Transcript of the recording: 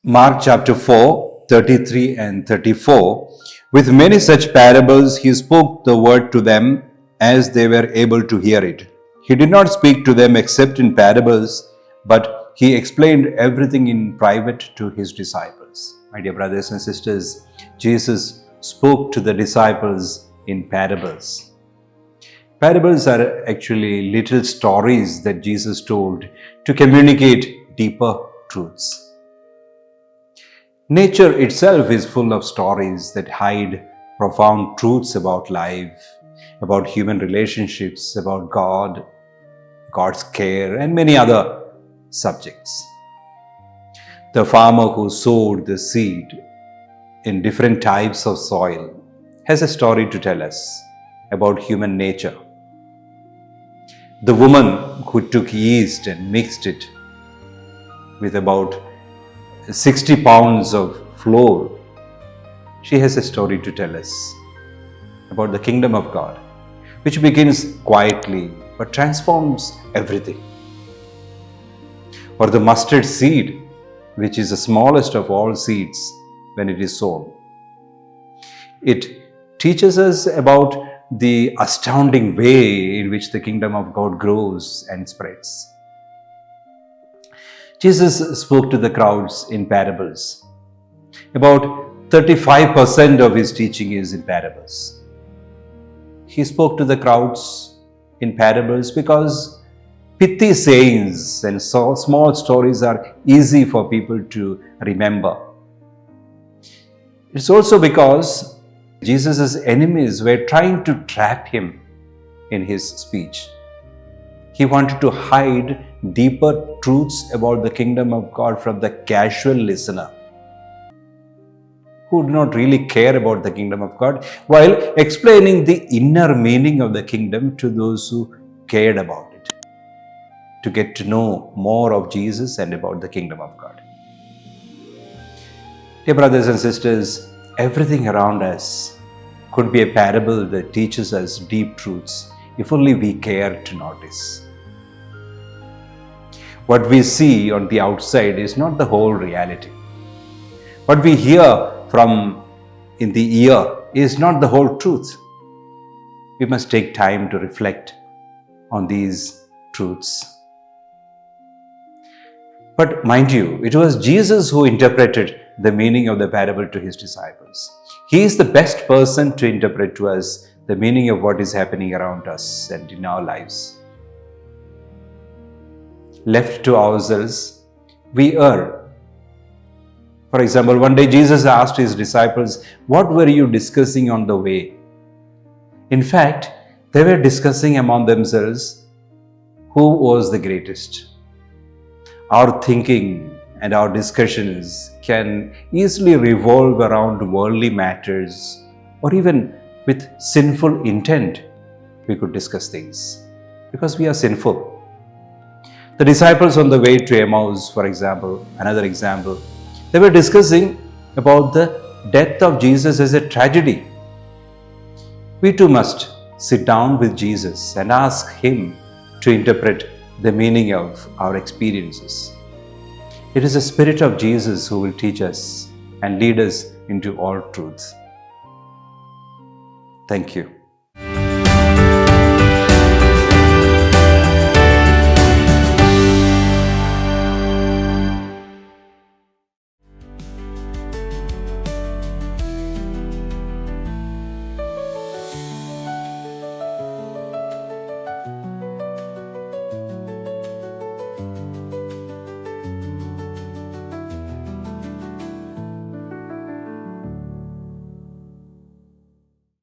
Mark chapter 4, 33 and 34. With many such parables, he spoke the word to them as they were able to hear it. He did not speak to them except in parables, but he explained everything in private to his disciples. My dear brothers and sisters, Jesus spoke to the disciples in parables. Parables are actually little stories that Jesus told to communicate deeper truths. Nature itself is full of stories that hide profound truths about life, about human relationships, about God, God's care, and many other subjects. The farmer who sowed the seed in different types of soil has a story to tell us about human nature. The woman who took yeast and mixed it with about 60 pounds of flour, she has a story to tell us about the kingdom of God, which begins quietly but transforms everything. Or the mustard seed, which is the smallest of all seeds when it is sown. It teaches us about the astounding way in which the kingdom of God grows and spreads. Jesus spoke to the crowds in parables. About 35% of his teaching is in parables. He spoke to the crowds in parables because pithy sayings and small stories are easy for people to remember. It's also because Jesus' enemies were trying to trap him in his speech. He wanted to hide deeper truths about the kingdom of God from the casual listener who do not really care about the kingdom of God, while explaining the inner meaning of the kingdom to those who cared about it, to get to know more of Jesus and about the kingdom of God. Dear brothers and sisters, everything around us could be a parable that teaches us deep truths if only we care to notice. What we see on the outside is not the whole reality. What we hear from in the ear is not the whole truth. We must take time to reflect on these truths. But mind you, it was Jesus who interpreted the meaning of the parable to his disciples. He is the best person to interpret to us the meaning of what is happening around us and in our lives. Left to ourselves, we err. For example, one day Jesus asked his disciples, "What were you discussing on the way?" In fact, they were discussing among themselves who was the greatest. Our thinking and our discussions can easily revolve around worldly matters, or even with sinful intent, we could discuss things because we are sinful. The disciples on the way to Emmaus, for example, another example, they were discussing about the death of Jesus as a tragedy. We too must sit down with Jesus and ask him to interpret the meaning of our experiences. It is the Spirit of Jesus who will teach us and lead us into all truths. Thank you.